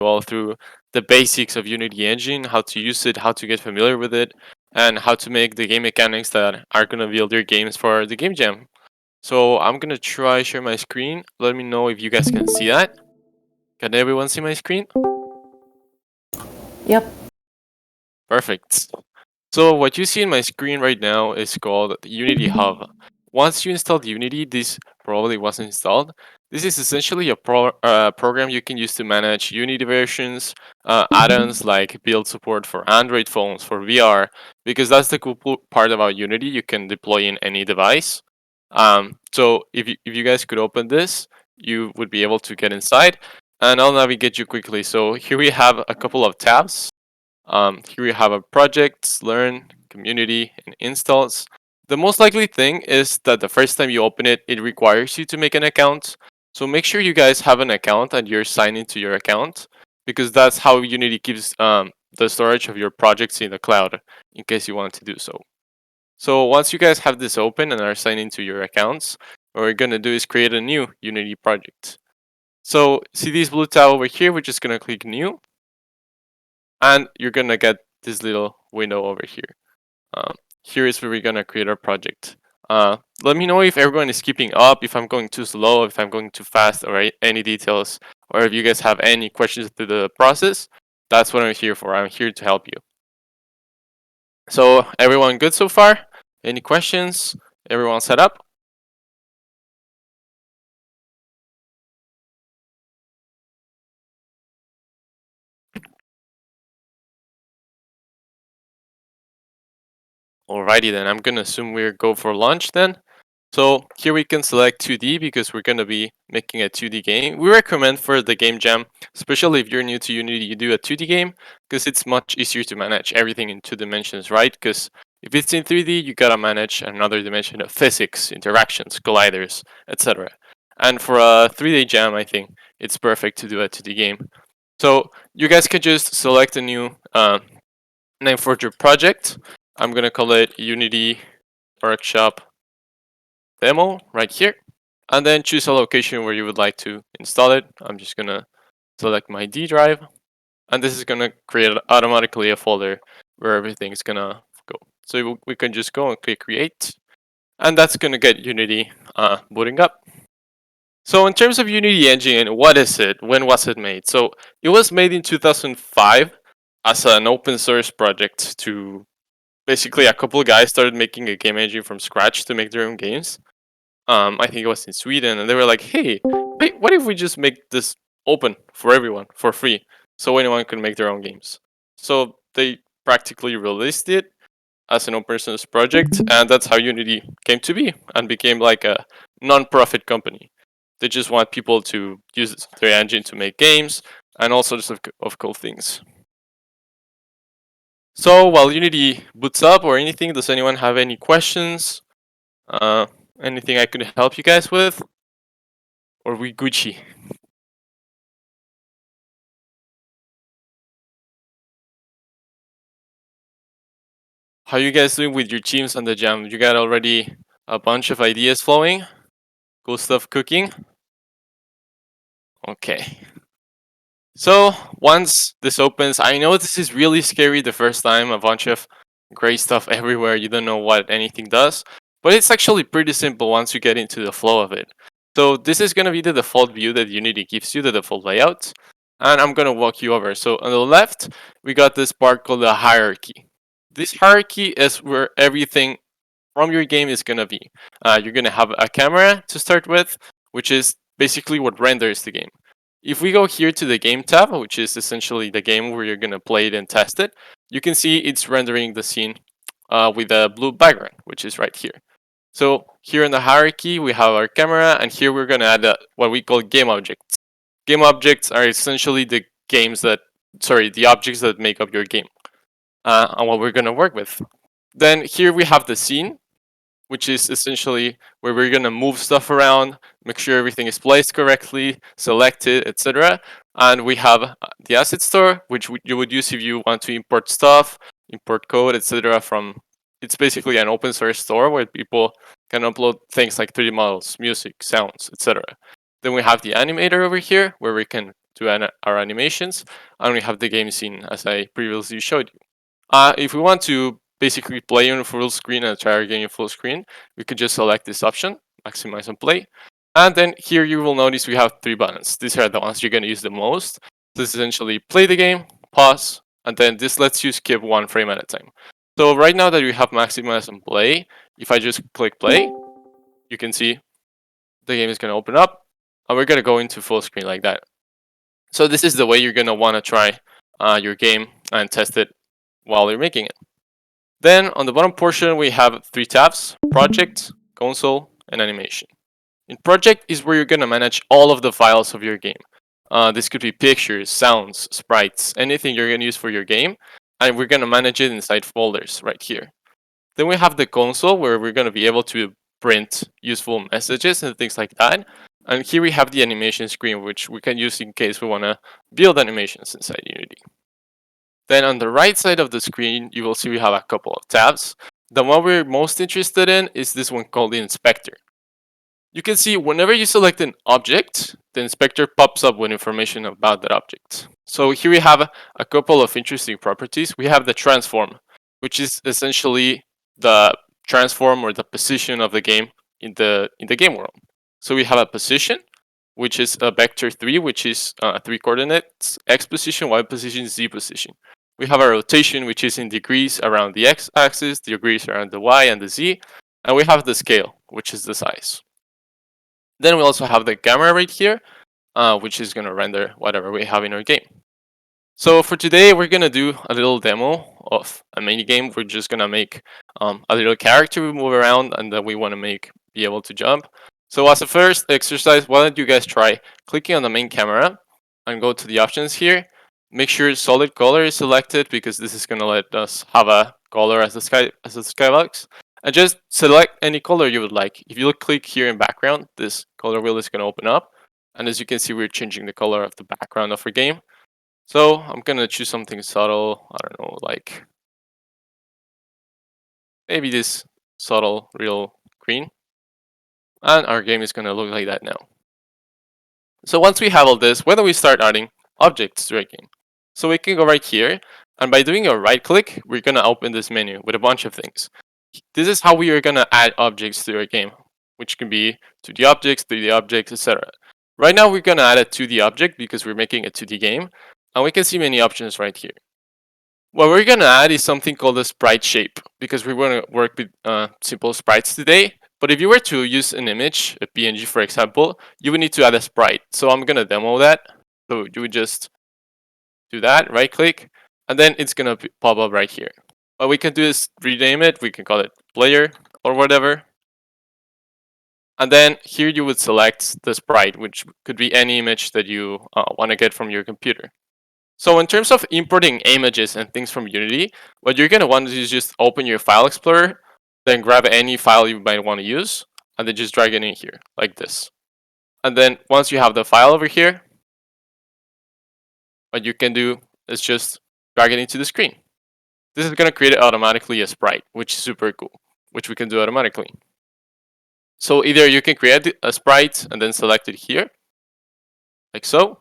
all through the basics of Unity Engine, how to use it, how to get familiar with it, and how to make the game mechanics that are going to build your games for the game jam. So I'm going to try share my screen. Let me know if you guys can see that. Can everyone see my screen? Yep. Perfect. So what you see in my screen right now is called the Unity Hub. Once you installed Unity, this probably wasn't installed. This is essentially a program you can use to manage Unity versions, add-ons like build support for Android phones, for VR, because that's the cool part about Unity. You can deploy in any device. So if you guys could open this, you would be able to get inside, and I'll navigate you quickly. So here we have a couple of tabs. Here we have a projects, learn, community, and installs. The most likely thing is that the first time you open it, it requires you to make an account. So make sure you guys have an account and you're signed into your account, because that's how Unity keeps the storage of your projects in the cloud, in case you want to do so. So once you guys have this open and are signed into your accounts, what we're going to do is create a new Unity project. So see this blue tab over here, we're just going to click new, and you're going to get this little window over here. Here is where we're going to create our project. Let me know if everyone is keeping up, if I'm going too slow, if I'm going too fast, or any details, or if you guys have any questions through the process. That's what I'm here for. I'm here to help you. So everyone good so far? Any questions? Everyone set up? Alrighty then, I'm gonna assume we're go for launch then. So here we can select 2D because we're gonna be making a 2D game. We recommend for the game jam, especially if you're new to Unity, you do a 2D game because it's much easier to manage everything in 2 dimensions, right? Because if it's in 3D, you gotta manage another dimension of physics, interactions, colliders, etc. And for a 3D jam, I think it's perfect to do a 2D game. So you guys can just select a new name for your project. I'm gonna call it Unity Workshop Demo right here, and then choose a location where you would like to install it. I'm just gonna select my D drive, and this is gonna create automatically a folder where everything's gonna go. So we can just go and click create, and that's gonna get Unity booting up. So in terms of Unity Engine, what is it? When was it made? So it was made in 2005 as an open source project to basically a couple of guys started making a game engine from scratch to make their own games. I think it was in Sweden, and they were like, "Hey, wait, what if we just make this open for everyone for free, so anyone can make their own games?" So they practically released it as an open source project, and that's how Unity came to be and became like a non-profit company. They just want people to use their engine to make games and all sorts of cool things. So while Unity boots up or anything, does anyone have any questions? Anything I could help you guys with? Or we Gucci? How you guys doing with your teams on the jam? You got already a bunch of ideas flowing? Cool stuff cooking? Okay. So once this opens, I know this is really scary the first time, a bunch of gray stuff everywhere, you don't know what anything does, but it's actually pretty simple once you get into the flow of it. So this is going to be the default view that Unity gives you, the default layout, and I'm going to walk you over. So on the left, we got this part called the hierarchy. This hierarchy is where everything from your game is going to be. You're going to have a camera to start with, which is basically what renders the game. If we go here to the game tab, which is essentially the game where you're going to play it and test it, you can see it's rendering the scene with a blue background, which is right here. So here in the hierarchy, we have our camera, and here we're going to add what we call game objects. Game objects are essentially the the objects that make up your game and what we're going to work with. Then here we have the scene, which is essentially where we're going to move stuff around, make sure everything is placed correctly, select it, etc. And we have the asset store, which you would use if you want to import stuff, import code, etc. from. It's basically an open source store where people can upload things like 3D models, music, sounds, etc. Then we have the animator over here, where we can do our animations, and we have the game scene as I previously showed you. If we want to basically play on full screen and try our game in full screen, we could just select this option, maximize and play. And then here you will notice we have 3 buttons. These are the ones you're going to use the most. This is essentially play the game, pause, and then this lets you skip 1 frame at a time. So right now that we have maximize and play, if I just click play, you can see the game is going to open up, and we're going to go into full screen like that. So this is the way you're going to want to try your game and test it while you're making it. Then on the bottom portion, we have 3 tabs: project, console, and animation. In project is where you're going to manage all of the files of your game. This could be pictures, sounds, sprites, anything you're going to use for your game. And we're going to manage it inside folders right here. Then we have the console, where we're going to be able to print useful messages and things like that. And here we have the animation screen, which we can use in case we want to build animations inside Unity. Then on the right side of the screen, you will see we have a couple of tabs. The one we're most interested in is this one called the inspector. You can see whenever you select an object, the inspector pops up with information about that object. So here we have a couple of interesting properties. We have the transform, which is essentially the transform or the position of the game in the game world. So we have a position, which is a vector 3, which is 3 coordinates: x position, y position, z position. We have a rotation, which is in degrees around the x-axis, degrees around the y and the z, and we have the scale, which is the size. Then we also have the camera right here, which is going to render whatever we have in our game. So for today, we're going to do a little demo of a mini game. We're just going to make a little character we move around and that we want to be able to jump. So as a first exercise, why don't you guys try clicking on the main camera and go to the options here. Make sure solid color is selected because this is going to let us have a color as a skybox. And just select any color you would like. If you click here in background, this color wheel is going to open up. And as you can see, we're changing the color of the background of our game. So I'm going to choose something subtle. I don't know, like maybe this subtle real green. And our game is going to look like that now. So once we have all this, why don't we start adding objects to our game? So we can go right here, and by doing a right click, we're going to open this menu with a bunch of things. This is how we are going to add objects to our game, which can be 2D objects, 3D objects, etc. Right now, we're going to add a 2D object because we're making a 2D game, and we can see many options right here. What we're going to add is something called a Sprite Shape, because we want to work with simple sprites today. But if you were to use an image, a PNG for example, you would need to add a sprite. So I'm going to demo that. So you would just do that, right click, and then it's going to pop up right here. What we can do is rename it. We can call it player or whatever. And then here you would select the sprite, which could be any image that you want to get from your computer. So in terms of importing images and things from Unity, what you're going to want to do is just open your file explorer, then grab any file you might want to use, and then just drag it in here, like this. And then once you have the file over here, what you can do is just drag it into the screen. This is going to create automatically a sprite, which is super cool, which we can do automatically. So either you can create a sprite and then select it here, like so,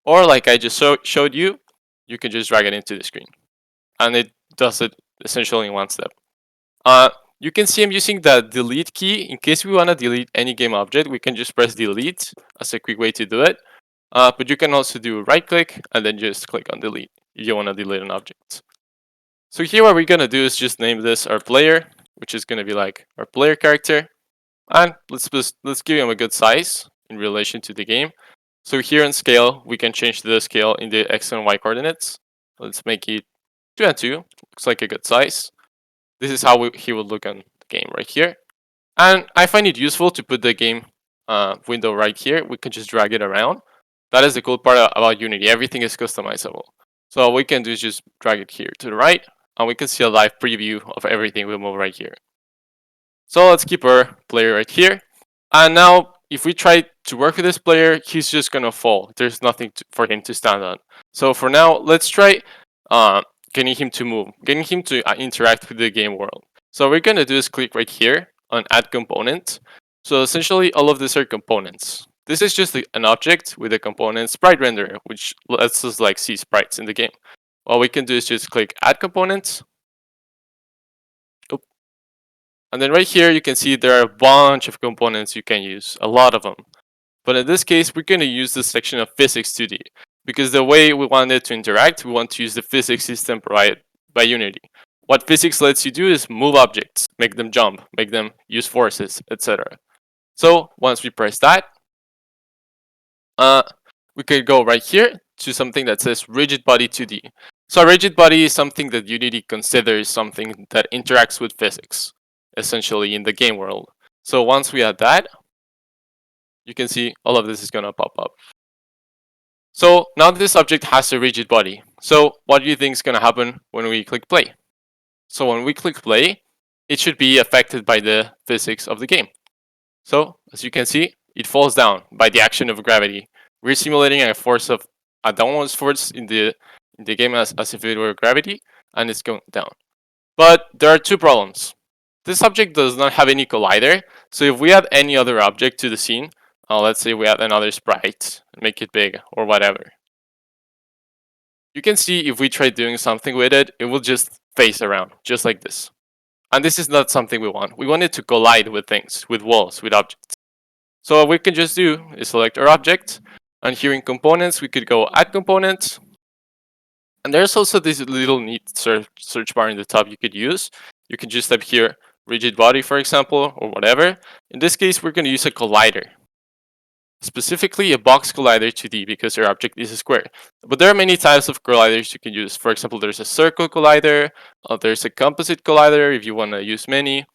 or like I just showed you, you can just drag it into the screen. And it does it essentially in one step. You can see I'm using the delete key. In case we want to delete any game object, we can just press delete as a quick way to do it. But you can also do right click and then just click on delete if you want to delete an object. So here what we're going to do is just name this our player, which is going to be like our player character. And let's give him a good size in relation to the game. So here in scale, we can change the scale in the X and Y coordinates. Let's make it 2 and 2. Looks like a good size. This is how he would look on the game right here. And I find it useful to put the game window right here. We can just drag it around. That is the cool part about Unity. Everything is customizable. So what we can do is just drag it here to the right. And we can see a live preview of everything we move right here. So let's keep our player right here. And now if we try to work with this player, he's just going to fall. There's nothing for him to stand on. So for now, let's try getting him to move, getting him to interact with the game world. So what we're going to do is click right here on add component. So essentially all of these are components. This is just an object with a component Sprite Render, which lets us like see sprites in the game. What we can do is just click Add Components. And then right here, you can see there are a bunch of components you can use, a lot of them. But in this case, we're going to use this section of Physics 2D because the way we want it to interact, we want to use the physics system provided by Unity. What physics lets you do is move objects, make them jump, make them use forces, etc. So once we press that, we could go right here to something that says Rigidbody 2D. So a Rigidbody is something that Unity considers something that interacts with physics, essentially in the game world. So once we add that, you can see all of this is going to pop up. So now this object has a rigid body. So what do you think is going to happen when we click play? So when we click play, it should be affected by the physics of the game. So as you can see, it falls down by the action of gravity. We're simulating a force of a downwards force in the game as if it were gravity, and it's going down. But there are two problems. This object does not have any collider, so if we add any other object to the scene, let's say we add another sprite, make it big or whatever, you can see if we try doing something with it, it will just face around, just like this. And this is not something we want. We want it to collide with things, with walls, with objects. So what we can just do is select our object, and here in components, we could go add component. And there's also this little neat search bar in the top you could use. You can just type here rigid body, for example, or whatever. In this case, we're going to use a collider. Specifically a box collider 2D because your object is a square. But there are many types of colliders you can use. For example, there's a circle collider, there's a composite collider if you want to use many,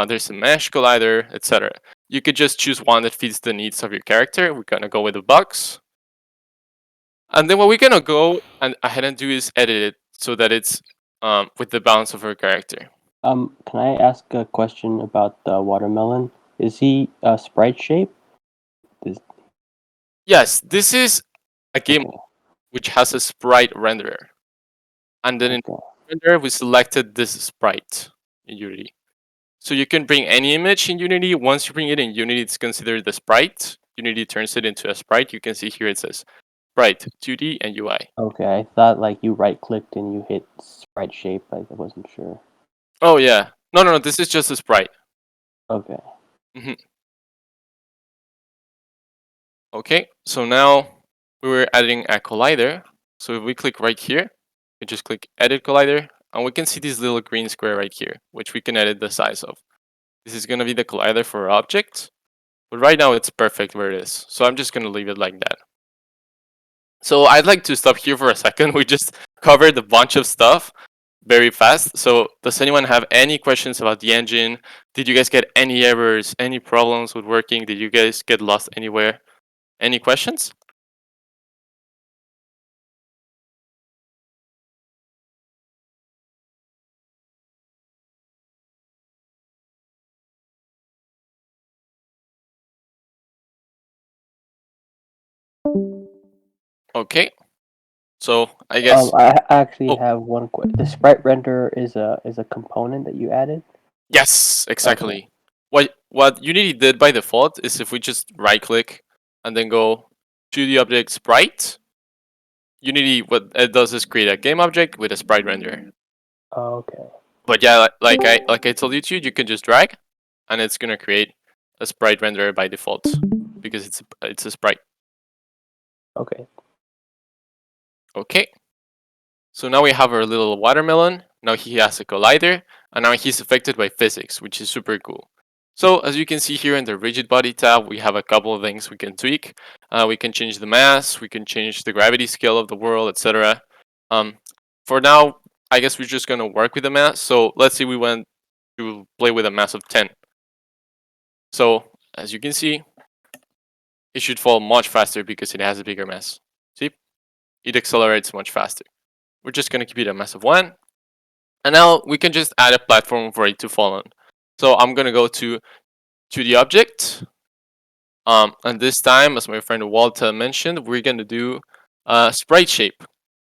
there's a mesh collider, etc. You could just choose one that fits the needs of your character. We're going to go with a box. And then what we're going to go ahead and do is edit it so that it's with the balance of our character. Can I ask a question about the watermelon? Is he a Sprite Shape? Yes, this is a game which has a sprite renderer. And then in render, we selected this sprite in Unity. So you can bring any image in Unity. Once you bring it in Unity, it's considered a sprite. Unity turns it into a sprite. You can see here it says Sprite 2D and UI. Okay, I thought like you right-clicked and you hit Sprite Shape. I wasn't sure. Oh yeah, no. This is just a sprite. Okay. Okay, so now we were adding a collider. So if we click right here, we just click Edit Collider, and we can see this little green square right here, which we can edit the size of. This is going to be the collider for our object, but right now it's perfect where it is. So I'm just going to leave it like that. So I'd like to stop here for a second. We just covered a bunch of stuff very fast. So does anyone have any questions about the engine? Did you guys get any errors, any problems with working? Did you guys get lost anywhere? Any questions? Okay. So I guess I actually have one question. The Sprite Render is a component that you added? yes, exactly. Okay. What Unity did by default is if we just right click and then go to the object sprite, Unity what it does is create a game object with a sprite render. Okay. But yeah, like I told you to, you can just drag and it's gonna create a sprite render by default because it's a sprite. Okay. Okay. So now we have our little watermelon. Now he has a collider, and now he's affected by physics, which is super cool. So as you can see here in the rigid body tab, we have a couple of things we can tweak. We can change the mass, we can change the gravity scale of the world, etc. For now, I guess we're just gonna work with the mass. So let's say we want to play with a mass of 10. So as you can see, it should fall much faster because it has a bigger mass. See, it accelerates much faster. We're just going to keep it a mass of 1. And now we can just add a platform for it to fall on. So I'm going to go to the object. And this time, as my friend Walter mentioned, we're going to do a sprite shape.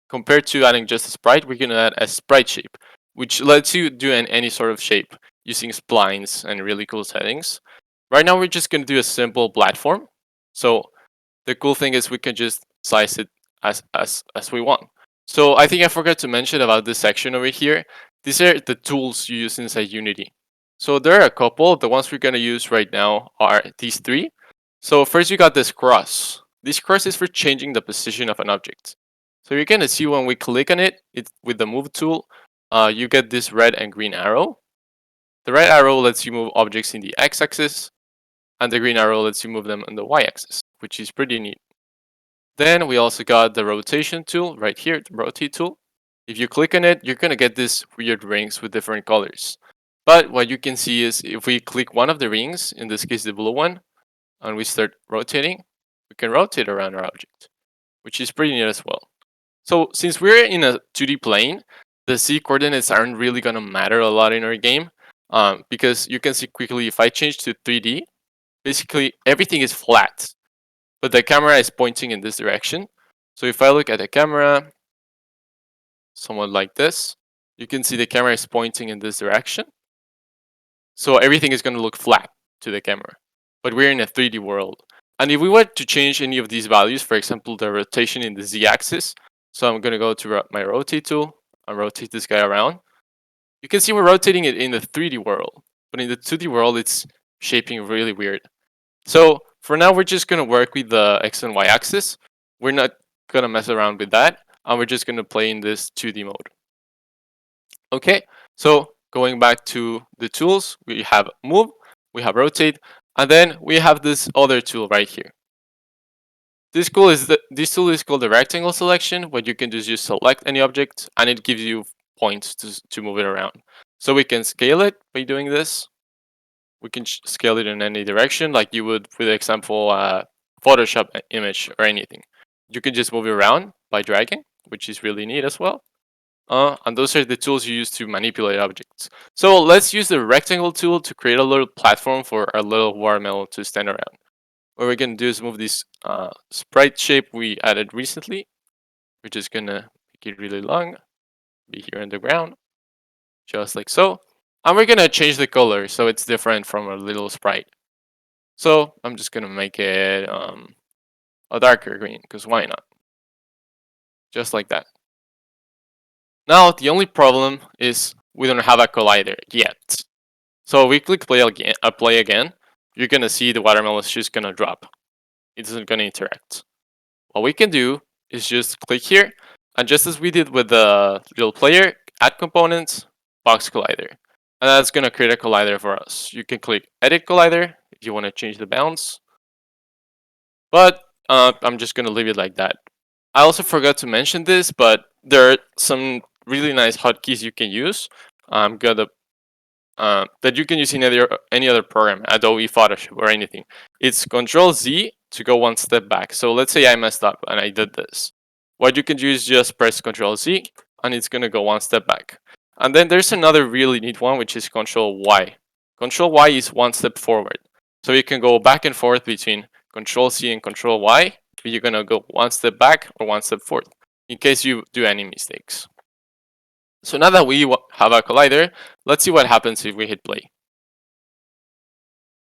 Compared to adding just a sprite, we're going to add a sprite shape, which lets you do any sort of shape using splines and really cool settings. Right now, we're just going to do a simple platform. So the cool thing is we can just size it as we want. So I think I forgot to mention about this section over here. These are the tools you use inside Unity. So there are a couple. The ones we're going to use right now are these three. So first you got this cross. This cross is for changing the position of an object. So you're going to see when we click on it, with the move tool, you get this red and green arrow. The red arrow lets you move objects in the x-axis, and the green arrow lets you move them on the y-axis, which is pretty neat. Then we also got the rotation tool right here, the rotate tool. If you click on it, you're going to get these weird rings with different colors. But what you can see is if we click one of the rings, in this case the blue one, and we start rotating, we can rotate around our object, which is pretty neat as well. So since we're in a 2D plane, the Z coordinates aren't really going to matter a lot in our game, because you can see quickly if I change to 3D, basically everything is flat, but the camera is pointing in this direction. So if I look at the camera, somewhat like this, you can see the camera is pointing in this direction. So everything is going to look flat to the camera, but we're in a 3D world. And if we were to change any of these values, for example, the rotation in the Z-axis, so I'm going to go to my rotate tool and rotate this guy around. You can see we're rotating it in the 3D world, but in the 2D world, it's shaping really weird. So for now, we're just going to work with the X and Y axis. We're not going to mess around with that, and we're just going to play in this 2D mode. Okay, so going back to the tools, we have move, we have rotate, and then we have this other tool right here. This tool is called the rectangle selection. What you can do is just select any object, and it gives you points to move it around. So we can scale it by doing this. We can scale it in any direction, like you would with example Photoshop image or anything. You can just move it around by dragging, which is really neat as well. And those are the tools you use to manipulate objects. So let's use the rectangle tool to create a little platform for our little watermelon to stand around. What we're gonna do is move this sprite shape we added recently. We're just gonna make it really long, be here on the ground, just like so. And we're gonna change the color so it's different from our little sprite. So I'm just gonna make it a darker green, because why not? Just like that. Now the only problem is we don't have a collider yet. So we click play again, you're gonna see the watermelon is just gonna drop. It isn't gonna interact. What we can do is just click here, and just as we did with the little player, add components, box collider. And that's gonna create a collider for us. You can click edit collider if you wanna change the bounds. But I'm just gonna leave it like that. I also forgot to mention this, but there are some really nice hotkeys you can use. I'm gonna that you can use in any other program, Adobe Photoshop or anything. It's Control Z to go one step back. So let's say I messed up and I did this. What you can do is just press Control Z and it's gonna go one step back. And then there's another really neat one, which is Control Y. Control Y is one step forward. So you can go back and forth between Control C and Control Y. You're gonna go one step back or one step forward in case you do any mistakes. So now that we have a collider, let's see what happens if we hit play.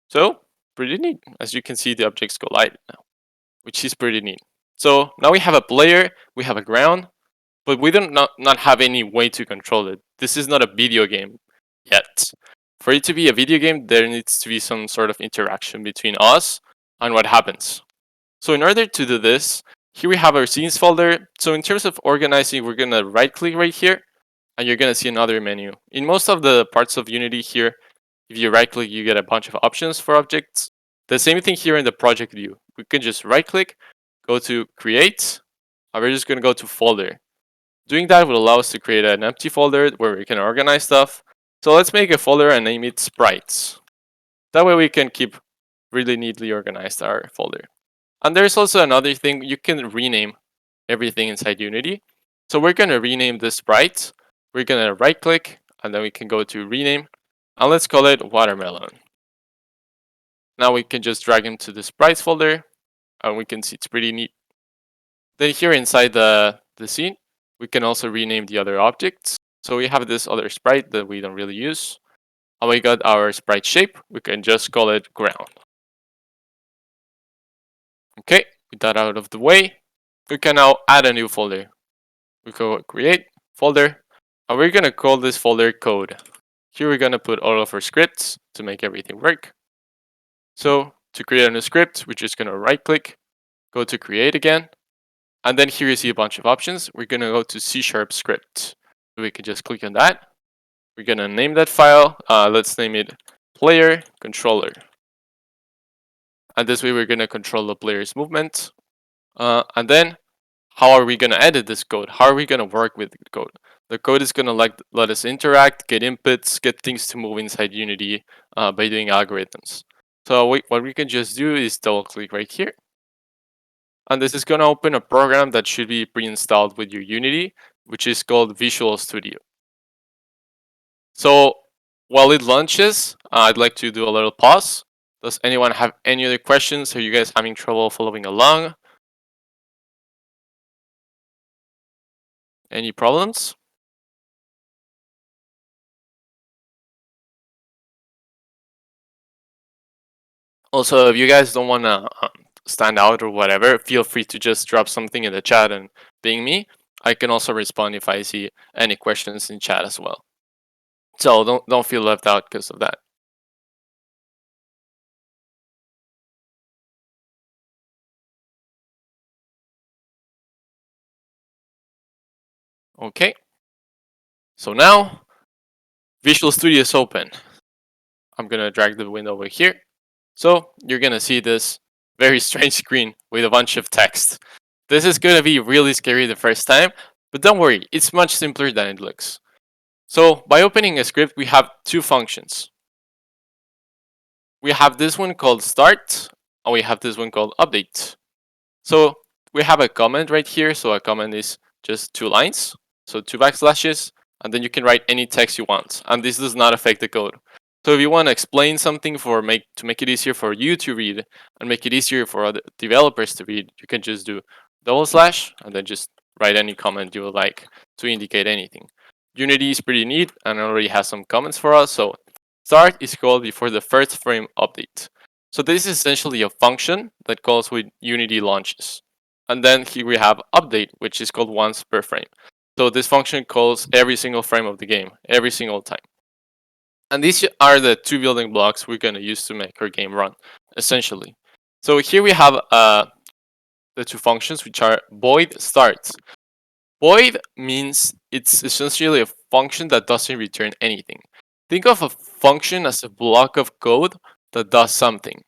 So, pretty neat. As you can see, the objects collide now, which is pretty neat. So now we have a player, we have a ground, but we don't not have any way to control it. This is not a video game yet. For it to be a video game, there needs to be some sort of interaction between us and what happens. So in order to do this, here we have our scenes folder. So in terms of organizing, we're gonna right click right here, and you're gonna see another menu. In most of the parts of Unity here, if you right click, you get a bunch of options for objects. The same thing here in the project view. We can just right click, go to create, and we're just gonna go to folder. Doing that will allow us to create an empty folder where we can organize stuff. So let's make a folder and name it Sprites. That way we can keep really neatly organized our folder. And there's also another thing, you can rename everything inside Unity. So we're gonna rename this sprite. We're gonna right click and then we can go to rename and let's call it watermelon. Now we can just drag him to the sprites folder and we can see it's pretty neat. Then here inside the scene, we can also rename the other objects. So we have this other sprite that we don't really use. And we got our sprite shape. We can just call it ground. Okay, With that out of the way, we can now add a new folder. We go create folder, and we're gonna call this folder code. Here we're gonna put all of our scripts to make everything work. So to create a new script, we're just gonna right click, go to create again, and then here you see a bunch of options. We're gonna go to C# script. So we can just click on that. We're gonna name that file. Let's name it player controller. And this way we're gonna control the player's movement. And then how are we gonna edit this code? How are we gonna work with the code? The code is gonna let us interact, get inputs, get things to move inside Unity by doing algorithms. So what we can just do is double click right here. And this is gonna open a program that should be pre-installed with your Unity, which is called Visual Studio. So while it launches, I'd like to do a little pause. Does anyone have any other questions? Are you guys having trouble following along? Any problems? Also, if you guys don't want to stand out or whatever, feel free to just drop something in the chat and ping me. I can also respond if I see any questions in chat as well. So don't feel left out because of that. Okay. So now Visual Studio is open. I'm gonna drag the window over here. So you're gonna see this very strange screen with a bunch of text. This is gonna be really scary the first time, but don't worry, it's much simpler than it looks. So by opening a script, we have two functions. We have this one called start, and we have this one called update. So we have a comment right here. So a comment is just 2 lines, so 2 backslashes, and then you can write any text you want, and this does not affect the code. So if you want to explain something to make it easier for you to read and make it easier for other developers to read, you can just do / and then just write any comment you would like to indicate anything. Unity is pretty neat and already has some comments for us. So start is called before the first frame update. So this is essentially a function that calls when Unity launches. And then here we have update, which is called once per frame. So this function calls every single frame of the game, every single time. And these are the 2 building blocks we're going to use to make our game run, essentially. So here we have the 2 functions, which are void starts. Void means it's essentially a function that doesn't return anything. Think of a function as a block of code that does something.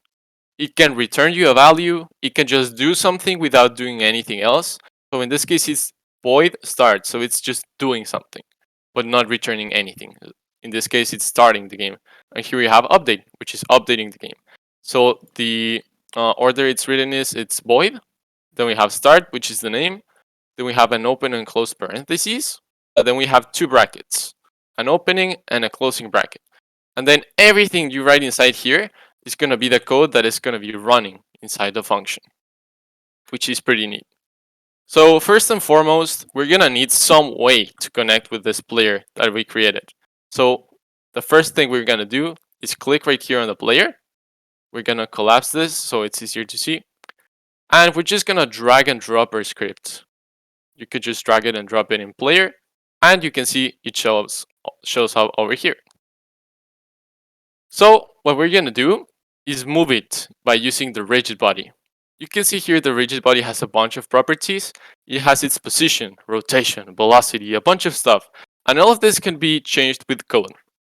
It can return you a value, it can just do something without doing anything else. So in this case, it's void start, so it's just doing something, but not returning anything. In this case, it's starting the game. And here we have update, which is updating the game. So the order it's written is it's void. Then we have start, which is the name. Then we have an open and close parentheses. And then we have 2 brackets, an opening and a closing bracket. And then everything you write inside here is going to be the code that is going to be running inside the function, which is pretty neat. So first and foremost, we're going to need some way to connect with this player that we created. So the first thing we're going to do is click right here on the player. We're going to collapse this so it's easier to see. And we're just going to drag and drop our script. You could just drag it and drop it in player. And you can see it shows up over here. So what we're going to do is move it by using the Rigidbody. You can see here the Rigidbody has a bunch of properties. It has its position, rotation, velocity, a bunch of stuff. And all of this can be changed with code.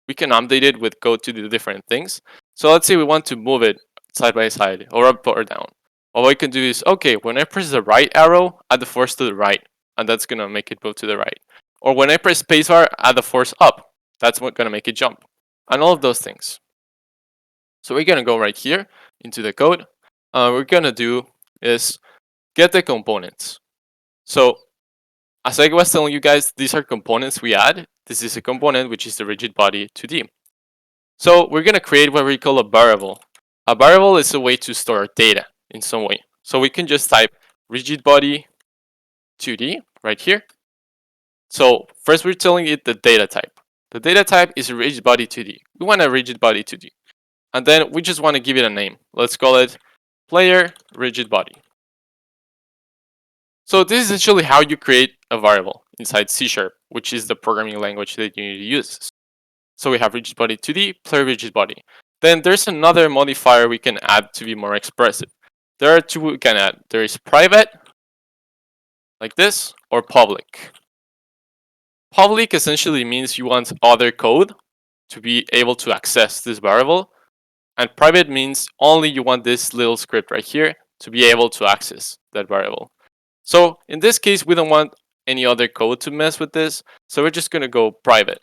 We can update it with code to do different things. So let's say we want to move it side by side or up or down. What we can do is, okay, when I press the right arrow, add the force to the right. And that's going to make it move to the right. Or when I press spacebar, add the force up. That's what's going to make it jump. And all of those things. So we're going to go right here into the code. We're going to do is get the components. So as I was telling you guys, these are components we add. This is a component, which is the Rigidbody 2D. So we're going to create what we call a variable. A variable is a way to store data in some way. So we can just type Rigidbody 2D right here. So first we're telling it the data type. The data type is Rigidbody 2D. We want a Rigidbody 2D. And then we just want to give it a name. Let's call it player Rigidbody. So this is essentially how you create a variable inside C#, which is the programming language that Unity uses. So we have Rigidbody 2D, player Rigidbody. Then there's another modifier we can add to be more expressive. There are two we can add. There is private, like this, or public. Public essentially means you want other code to be able to access this variable, and private means only you want this little script right here to be able to access that variable. So in this case, we don't want any other code to mess with this, so we're just gonna go private.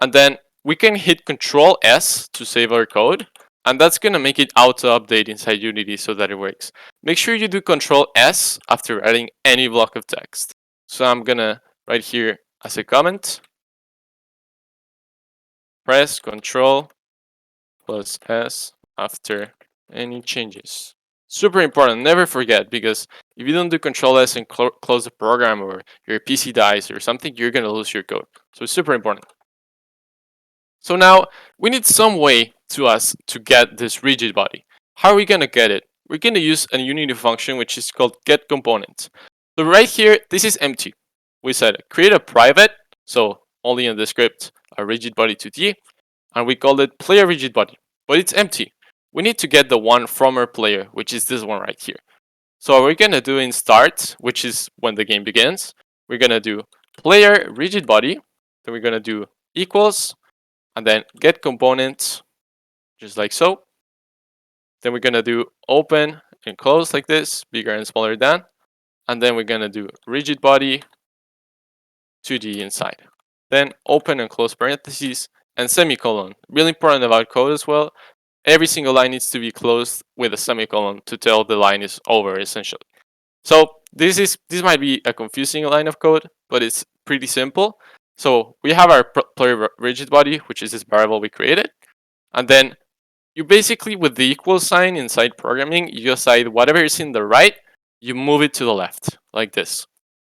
And then we can hit Control S to save our code, and that's gonna make it auto update inside Unity so that it works. Make sure you do Control S after writing any block of text. So I'm gonna write here as a comment, press Control plus S after any changes. Super important, never forget, because if you don't do Control S and close the program, or your PC dies or something, you're gonna lose your code. So it's super important. So now we need some way to get this rigid body. How are we gonna get it? We're gonna use a Unity function which is called getComponent. So right here, this is empty. We said create a private, so only in the script, a rigidbody 2D, and we called it player rigidbody, but it's empty. We need to get the one from our player, which is this one right here. So what we're gonna do in start, which is when the game begins, we're gonna do player rigidbody, then we're gonna do equals, and then get components, just like so. Then we're gonna do open and close like this, bigger and smaller than, and then we're gonna do rigid body 2D inside. Then open and close parentheses and semicolon. Really important about code as well. Every single line needs to be closed with a semicolon to tell the line is over, essentially. So this might be a confusing line of code, but it's pretty simple. So we have our player rigid body, which is this variable we created, and then you basically, with the equal sign inside programming, you decide whatever is in the right, you move it to the left, like this.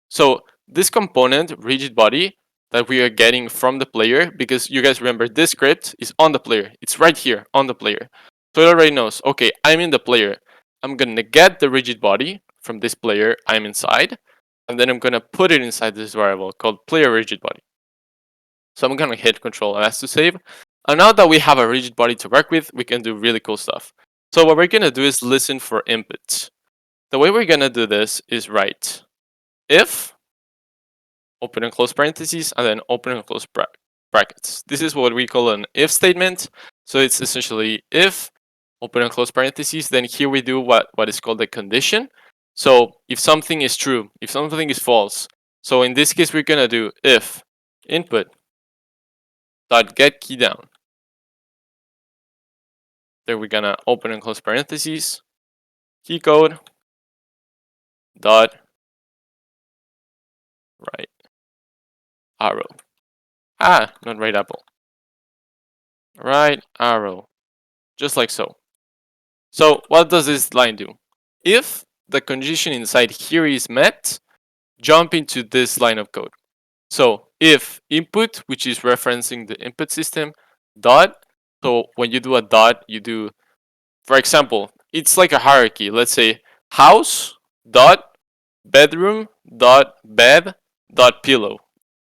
So this component, rigid body, that we are getting from the player, because you guys remember this script is on the player. It's right here on the player. So it already knows, okay, I'm in the player. I'm gonna get the rigid body from this player I'm inside, and then I'm gonna put it inside this variable called player rigid body. So I'm gonna hit Control S to save. And now that we have a rigid body to work with, we can do really cool stuff. So what we're gonna do is listen for inputs. The way we're gonna do this is write if, open and close parentheses, and then open and close brackets. This is what we call an if statement. So it's essentially if, open and close parentheses, then here we do what is called a condition. So if something is true, if something is false. So in this case, we're gonna do if input dot get key down. Then we're gonna open and close parentheses, key code dot right arrow. Not right apple. Right arrow, just like so. So what does this line do? If the condition inside here is met, jump into this line of code. So if input, which is referencing the input system, dot. So when you do a dot, you do, for example, it's like a hierarchy. Let's say house dot bedroom dot bed dot pillow.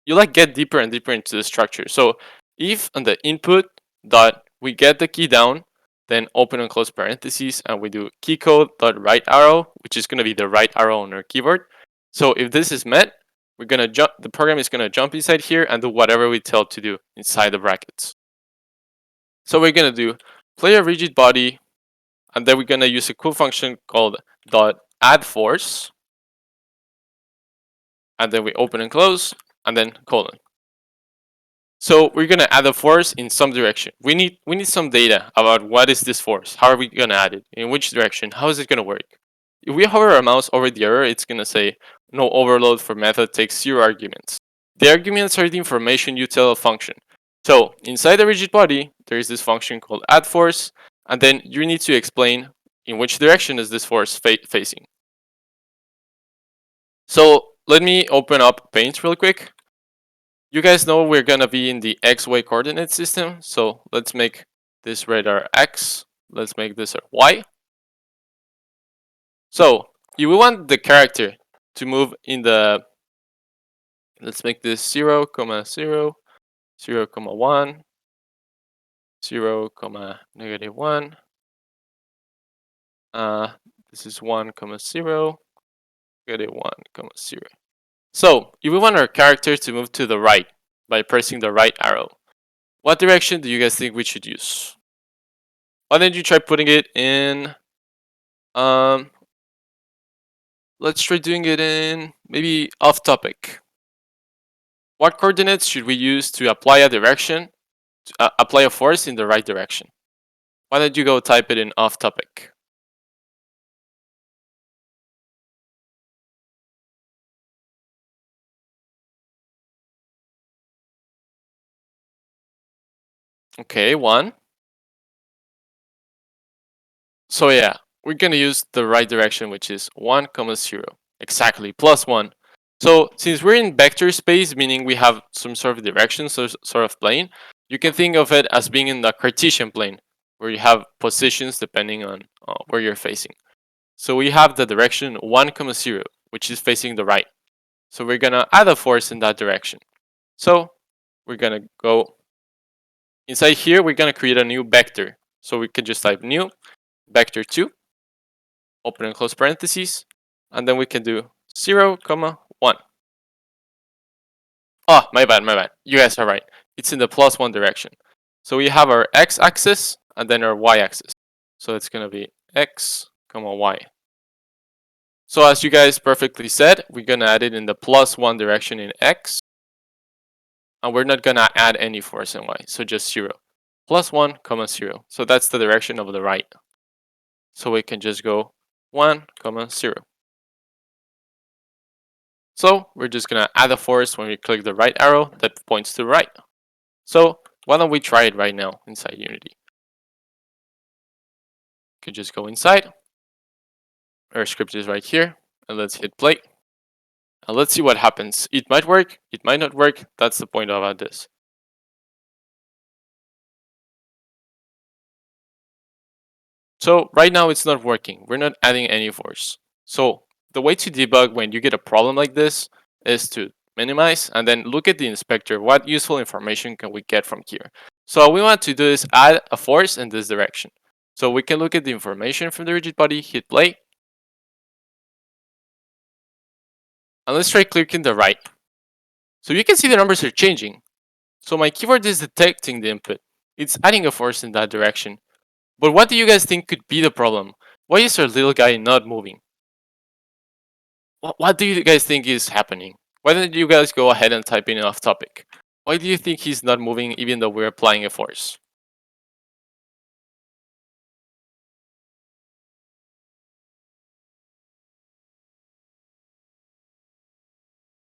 You like get deeper and deeper into the structure. So if on the input dot we get the key down, then open and close parentheses, and we do key code dot right arrow, which is gonna be the right arrow on our keyboard. So if this is met, we're gonna jump. The program is gonna jump inside here and do whatever we tell to do inside the brackets. So we're gonna do player rigid body, and then we're gonna use a cool function called dot add force, and then we open and close, and then colon. So we're gonna add a force in some direction. We need some data about what is this force. How are we gonna add it? In which direction? How is it gonna work? If we hover our mouse over the error, it's gonna say no overload for method takes 0 arguments. The arguments are the information you tell a function. So inside the rigid body, there is this function called add force, and then you need to explain in which direction is this force facing. So let me open up Paint real quick. You guys know we're gonna be in the XY coordinate system, so let's make this radar X. Let's make this a Y. So if we want the character to move in the, let's make this 0, 0, 0, 1, 0, -1. This is 1, 0, -1, 0. So if we want our character to move to the right by pressing the right arrow, what direction do you guys think we should use? Why don't you try putting it in, let's try doing it in maybe off topic. What coordinates should we use to apply a direction, apply a force in the right direction? Why don't you go type it in off topic? Okay, 1. So yeah, we're gonna use the right direction, which is 1, 0. Exactly, +1. So since we're in vector space, meaning we have some sort of direction, so sort of plane, you can think of it as being in the Cartesian plane, where you have positions depending on where you're facing. So we have the direction 1, 0, which is facing the right. So we're gonna add a force in that direction. So we're gonna go inside here, we're gonna create a new vector. So we can just type new vector 2, open and close parentheses, and then we can do 0, 1. Oh, my bad. You guys are right. It's in the +1 direction. So we have our x-axis and then our y-axis. So it's gonna be x, y. So as you guys perfectly said, we're gonna add it in the +1 direction in x, and we're not gonna add any force in y, so just 0. +1, 0. So that's the direction of the right. So we can just go 1, 0. So we're just gonna add a force when we click the right arrow that points to the right. So why don't we try it right now inside Unity? You can just go inside. Our script is right here, and let's hit play. And let's see what happens. It might work, it might not work. That's the point about this. So right now it's not working. We're not adding any force. So the way to debug when you get a problem like this is to minimize and then look at the inspector. What useful information can we get from here? So what we want to do is add a force in this direction. So we can look at the information from the Rigidbody, hit play. And let's try clicking the right. So you can see the numbers are changing. So my keyboard is detecting the input. It's adding a force in that direction. But what do you guys think could be the problem? Why is our little guy not moving? What do you guys think is happening? Why don't you guys go ahead and type in off topic? Why do you think he's not moving even though we're applying a force?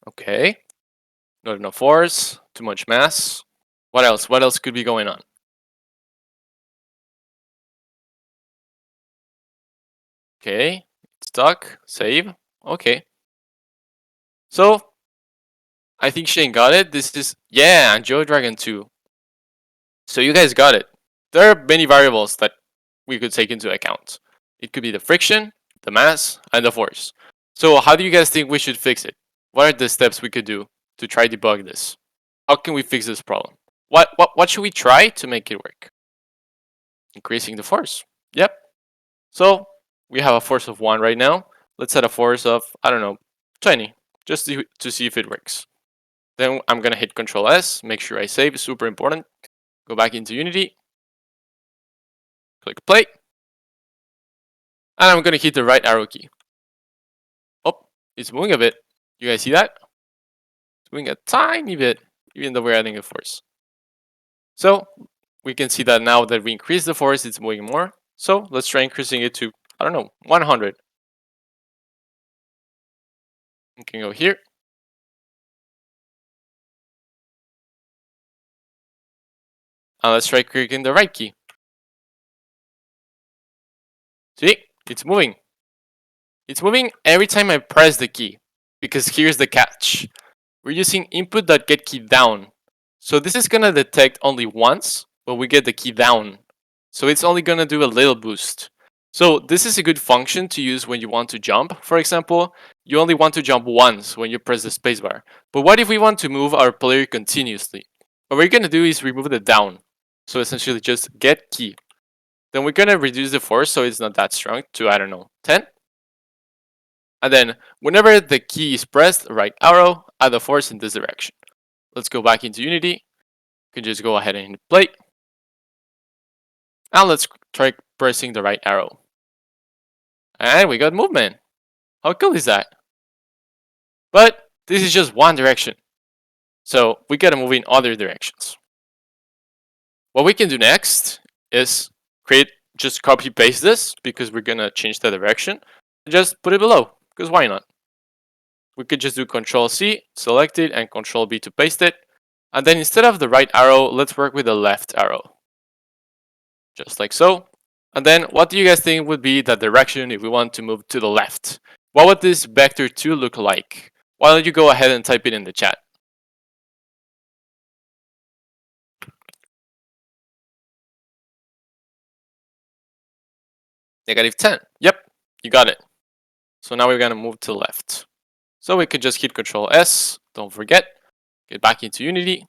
Okay. Not enough force, too much mass. What else? What else could be going on? Okay. Stuck. Save. Okay. So I think Shane got it. This is, yeah, and Joe Dragon 2. So you guys got it. There are many variables that we could take into account. It could be the friction, the mass, and the force. So how do you guys think we should fix it? What are the steps we could do to try debug this? How can we fix this problem? What should we try to make it work? Increasing the force. Yep. So we have a force of 1 right now. Let's add a force of, I don't know, 20, just to see if it works. Then I'm gonna hit Control S, make sure I save, super important. Go back into Unity, click play, and I'm gonna hit the right arrow key. Oh, it's moving a bit. You guys see that? It's moving a tiny bit, even though we're adding a force. So we can see that now that we increase the force, it's moving more. So let's try increasing it to, I don't know, 100. We can go here. And let's try clicking the right key. See, it's moving. It's moving every time I press the key, because here's the catch. We're using input.getKey down. So this is gonna detect only once when we get the key down. So it's only gonna do a little boost. So this is a good function to use when you want to jump. For example, you only want to jump once when you press the spacebar. But what if we want to move our player continuously? What we're going to do is remove the down. So essentially just get key. Then we're going to reduce the force so it's not that strong to, I don't know, 10. And then whenever the key is pressed, right arrow, add the force in this direction. Let's go back into Unity. You can just go ahead and hit play. Now let's try pressing the right arrow. And we got movement. How cool is that? But this is just one direction. So we gotta move in other directions. What we can do next is just copy paste this because we're gonna change the direction. And just put it below, because why not? We could just do Control C, select it, and Control B to paste it. And then instead of the right arrow, let's work with the left arrow. Just like so. And then what do you guys think would be the direction if we want to move to the left? What would this vector 2 look like? Why don't you go ahead and type it in the chat? -10. Yep, you got it. So now we're gonna move to the left. So we could just hit Control S, don't forget, get back into Unity,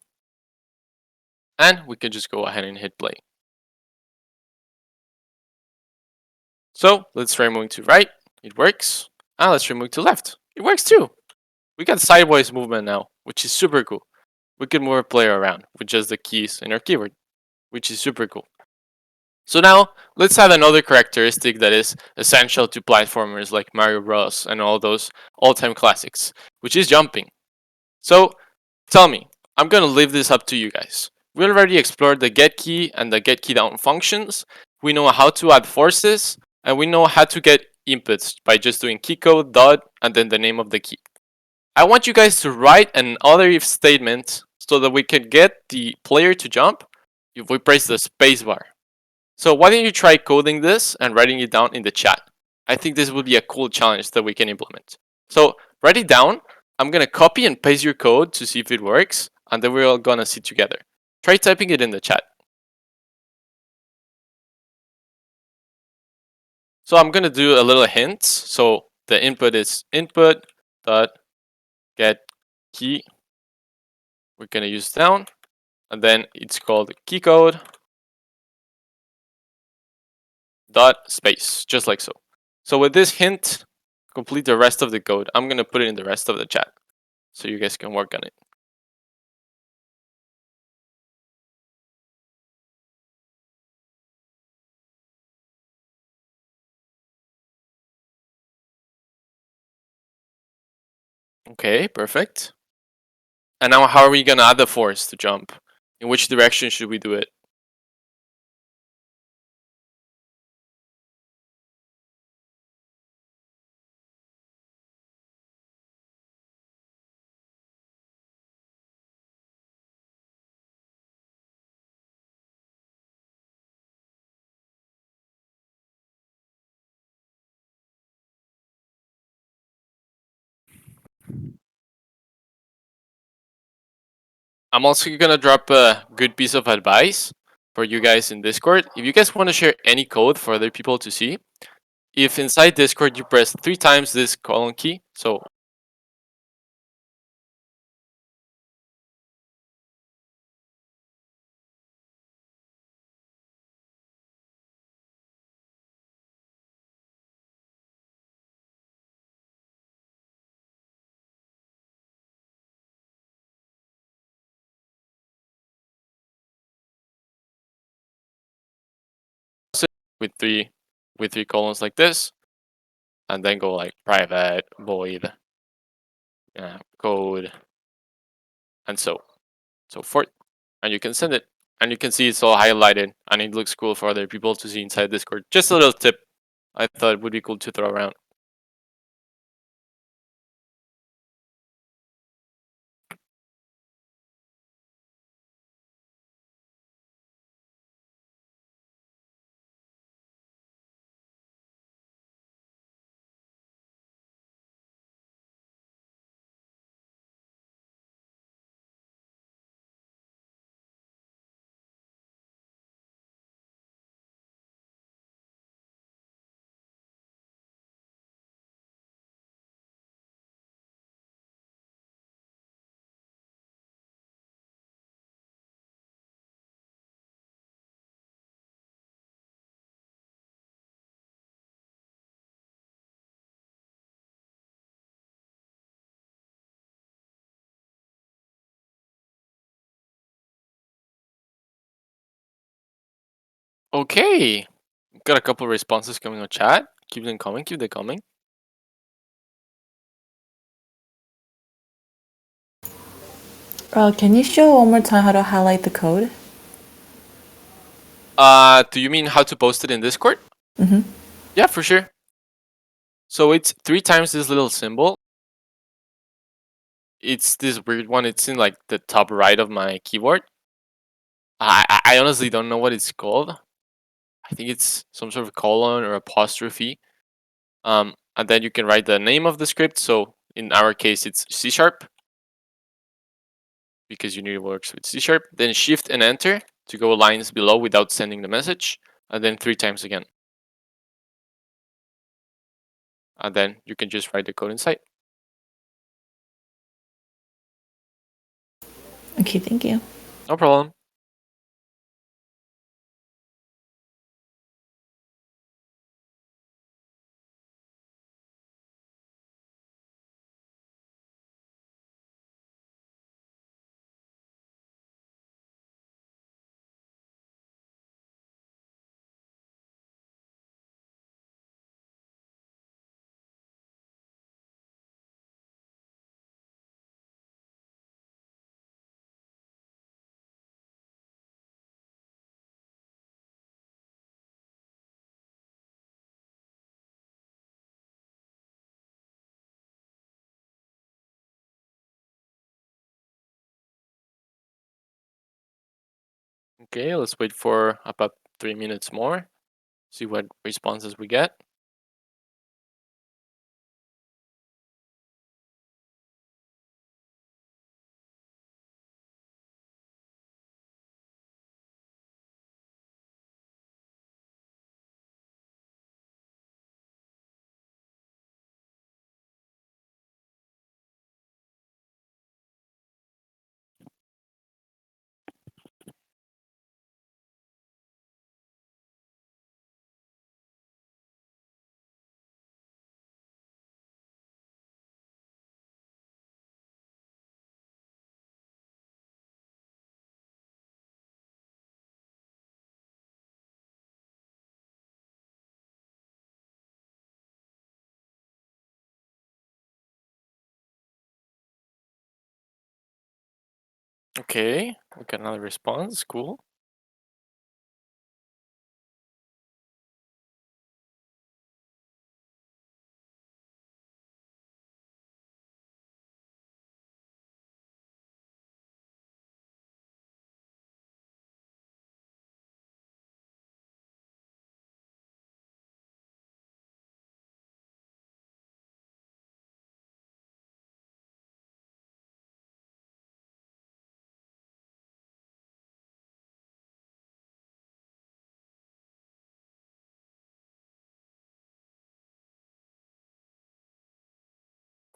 and we can just go ahead and hit play. So let's try moving to right, it works. And let's try moving to left, it works too. We got sideways movement now, which is super cool. We can move our player around with just the keys in our keyboard, which is super cool. So now let's add another characteristic that is essential to platformers like Mario Bros. And all those all-time classics, which is jumping. So tell me, I'm gonna leave this up to you guys. We already explored the get key and the get key down functions. We know how to add forces, and we know how to get inputs by just doing key code dot and then the name of the key. I want you guys to write another if statement so that we can get the player to jump if we press the spacebar. So why don't you try coding this and writing it down in the chat? I think this would be a cool challenge that we can implement. So write it down. I'm gonna copy and paste your code to see if it works, and then we're all gonna see together. Try typing it in the chat. So I'm gonna do a little hint. So the input is input dot get key. We're gonna use down, and then it's called key code dot space, just like so. So with this hint, complete the rest of the code. I'm gonna put it in the rest of the chat so you guys can work on it. Okay, perfect. And now how are we gonna add the force to jump? In which direction should we do it? I'm also gonna drop a good piece of advice for you guys in Discord. If you guys want to share any code for other people to see, if inside Discord you press 3 times this colon key, so with three colons like this, and then go like private void code and so forth, and you can send it, and you can see it's all highlighted and it looks cool for other people to see inside Discord. Just a little tip I thought would be cool to throw around. Okay, got a couple responses coming on chat. Keep them coming. Keep them coming. Can you show one more time how to highlight the code? Do you mean how to post it in Discord? Mm-hmm. Yeah, for sure. So it's 3 times this little symbol. It's this weird one. It's in like the top right of my keyboard. I honestly don't know what it's called. I think it's some sort of colon or apostrophe. And then you can write the name of the script. So in our case, it's C#, because Unity works with C#. Then Shift and Enter to go lines below without sending the message, and then 3 times again. And then you can just write the code inside. Okay, thank you. No problem. Okay, let's wait for about 3 minutes more. See what responses we get. Okay, we got another response. Cool.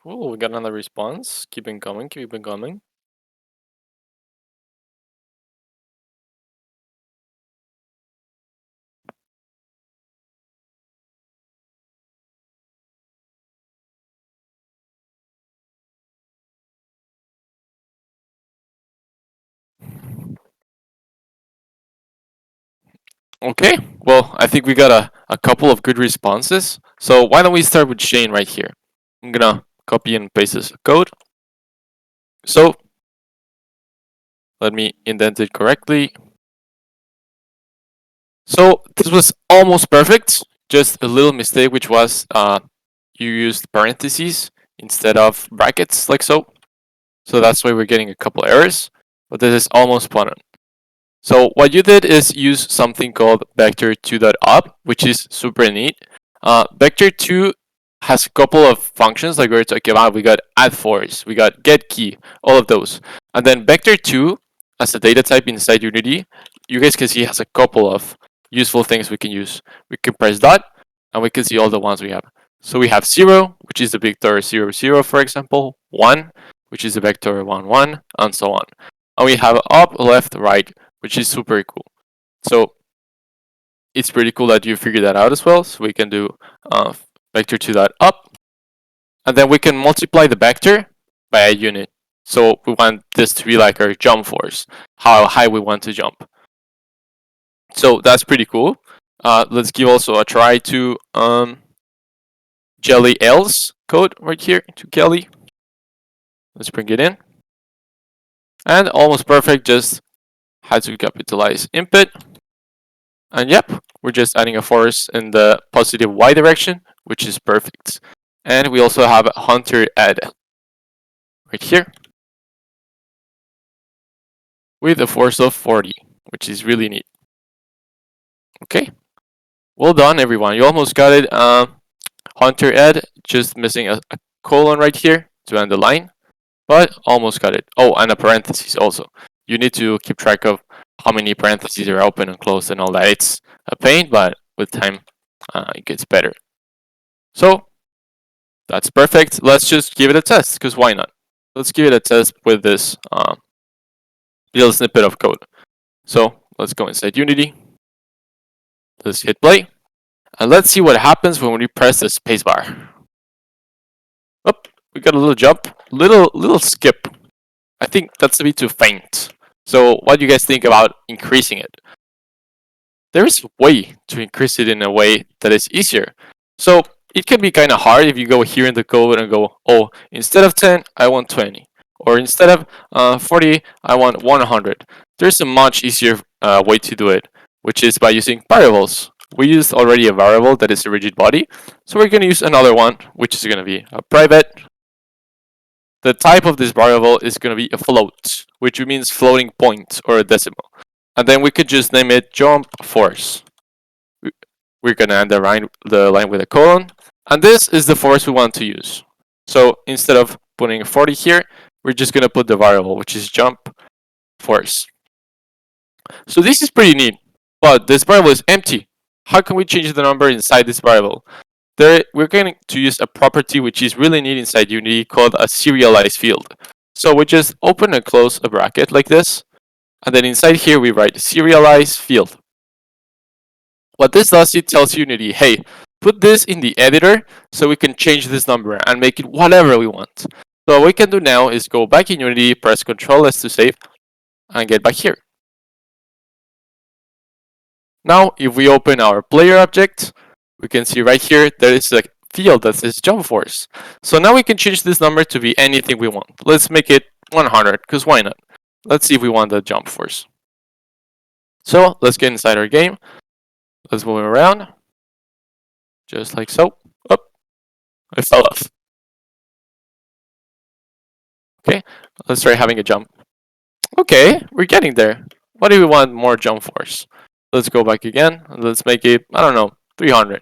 Cool, we got another response. Keep it coming, keep it coming. Okay, well, I think we got a couple of good responses. So why don't we start with Shane right here? I'm gonna copy and paste this code. So let me indent it correctly. So this was almost perfect. Just a little mistake, which was you used parentheses instead of brackets, like so. So that's why we're getting a couple errors. But this is almost spot on. So what you did is use something called vector2.up, which is super neat. Vector2 has a couple of functions like we were talking about. We got add force, we got get key, all of those. And then vector2 as a data type inside Unity, you guys can see has a couple of useful things we can use. We can press dot and we can see all the ones we have. So we have 0, which is the vector 0, 0, for example, 1, which is the vector 1, 1, and so on. And we have up, left, right, which is super cool. So it's pretty cool that you figured that out as well. So we can do vector2.up, and then we can multiply the vector by a unit. So we want this to be like our jump force, how high we want to jump. So that's pretty cool. Let's give also a try to Jelly else code right here to Kelly. Let's bring it in. And almost perfect, just had to capitalize input. And yep, we're just adding a force in the positive y direction, which is perfect. And we also have a hunter add right here with a force of 40, which is really neat. Okay, well done everyone. You almost got it. Hunter add, just missing a colon right here to end the line, but almost got it. Oh, and a parenthesis also. You need to keep track of how many parentheses are open and closed and all that. It's a pain, but with time, it gets better. So that's perfect. Let's just give it a test, because why not? Let's give it a test with this little snippet of code. So let's go inside Unity. Let's hit play. And let's see what happens when we press the spacebar. Oh, we got a little jump, little skip. I think that's a bit too faint. So what do you guys think about increasing it? There is a way to increase it in a way that is easier. So it can be kind of hard if you go here in the code and go, oh, instead of 10, I want 20. Or instead of 40, I want 100. There's a much easier way to do it, which is by using variables. We used already a variable that is a rigid body. So we're going to use another one, which is going to be a private. The type of this variable is going to be a float, which means floating point or a decimal. And then we could just name it jump force. We're going to end the line with a colon. And this is the force we want to use. So instead of putting 40 here, we're just going to put the variable, which is jump force. So this is pretty neat, but this variable is empty. How can we change the number inside this variable? We're going to use a property which is really neat inside Unity called a serialized field. So we just open and close a bracket like this, and then inside here we write serialized field. What this does, it tells Unity, hey, put this in the editor so we can change this number and make it whatever we want. So what we can do now is go back in Unity, press Ctrl S to save, and get back here. Now, if we open our player object, we can see right here there is a field that says jump force. So now we can change this number to be anything we want. Let's make it 100, because why not? Let's see if we want the jump force. So let's get inside our game. Let's move around. Just like so. Oh, I fell off. Okay, let's try having a jump. Okay, we're getting there. What do we want more jump force? Let's go back again. Let's make it, I don't know, 300.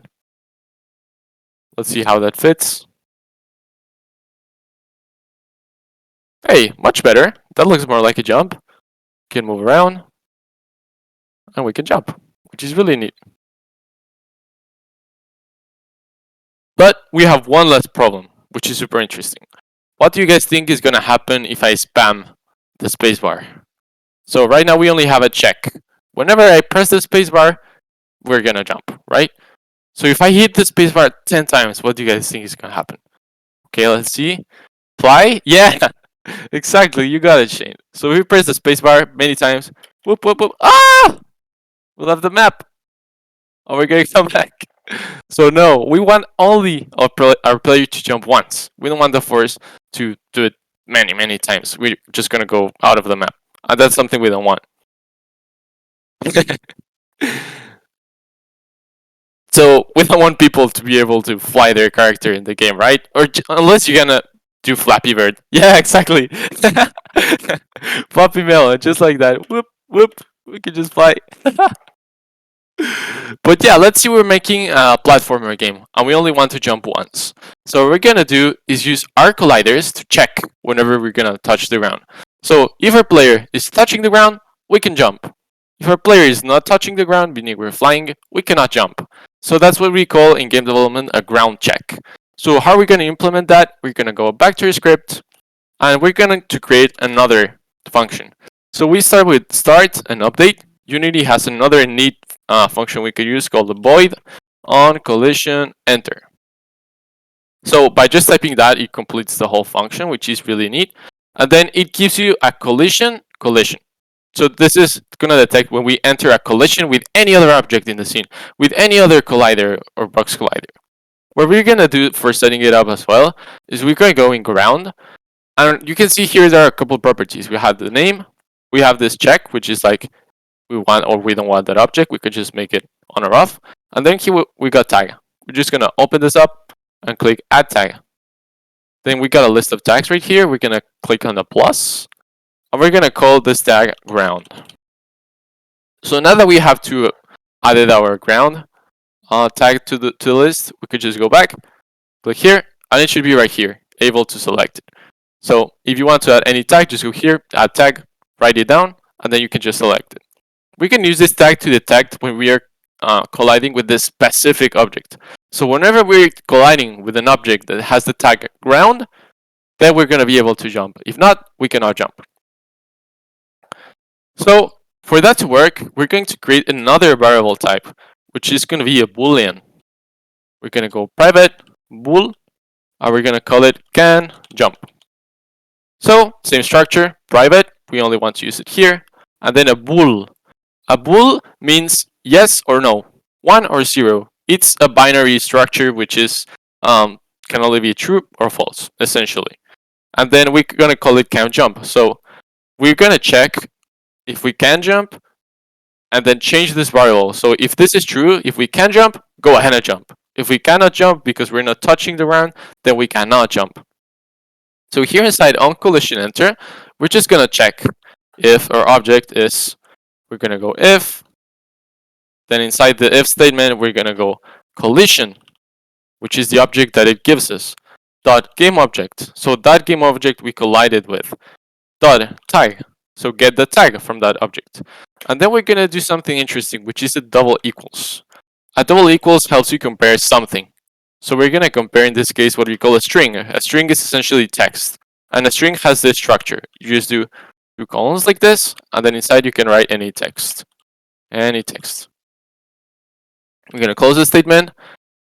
Let's see how that fits. Hey, much better. That looks more like a jump. Can move around. And we can jump, which is really neat. But we have one less problem, which is super interesting. What do you guys think is going to happen if I spam the spacebar? So right now we only have a check. Whenever I press the spacebar, we're going to jump, right? So if I hit the spacebar 10 times, what do you guys think is going to happen? Okay, let's see. Fly? Yeah, exactly. You got it, Shane. So if we press the spacebar many times, whoop, whoop, whoop. Ah! We left the map. Oh, we're going to come back. So no, we want only our player to jump once. We don't want the force to do it many times. We're just going to go out of the map. And that's something we don't want. So we don't want people to be able to fly their character in the game, right? Or unless you're gonna do Flappy Bird. Yeah, exactly. Flappy Melon, just like that. Whoop, whoop. We can just fly. But yeah, let's say we're making a platformer game and we only want to jump once. So what we're gonna do is use our colliders to check whenever we're gonna touch the ground. So if our player is touching the ground, we can jump. If our player is not touching the ground, meaning we're flying, we cannot jump. So that's what we call in game development a ground check. So how are we going to implement that? We're going to go back to our script and we're going to create another function. So we start with start and update. Unity has another neat function we could use called the void on collision enter. So by just typing that, it completes the whole function, which is really neat. And then it gives you a collision. So this is going to detect when we enter a collision with any other object in the scene, with any other collider or box collider. What we're going to do for setting it up as well is we're going to go in ground. And you can see here there are a couple properties. We have the name. We have this check, which is like we want or we don't want that object. We could just make it on or off. And then here we got tag. We're just going to open this up and click add tag. Then we got a list of tags right here. We're going to click on the plus. And we're going to call this tag ground. So now that we have added our ground tag to the list, we could just go back, click here, and it should be right here, able to select it. So if you want to add any tag, just go here, add tag, write it down, and then you can just select it. We can use this tag to detect when we are colliding with this specific object. So whenever we're colliding with an object that has the tag ground, then we're going to be able to jump. If not, we cannot jump. So for that to work, we're going to create another variable type, which is going to be a boolean. We're going to go private bool, and we're going to call it can jump. So same structure, private, we only want to use it here, and then a bool. A bool means yes or no, 1 or 0. It's a binary structure which is can only be true or false, essentially. And then we're going to call it can jump. So we're going to check if we can jump, and then change this variable. So if this is true, if we can jump, go ahead and jump. If we cannot jump because we're not touching the ground, then we cannot jump. So here inside on collision enter, we're just going to check if our object is, we're going to go if, then inside the if statement, we're going to go collision, which is the object that it gives us, dot game object. So that game object we collided with, dot tag. So get the tag from that object. And then we're going to do something interesting, which is a double equals. A double equals helps you compare something. So we're going to compare, in this case, what we call a string. A string is essentially text. And a string has this structure. You just do 2 columns like this, and then inside you can write any text. Any text. We're going to close the statement.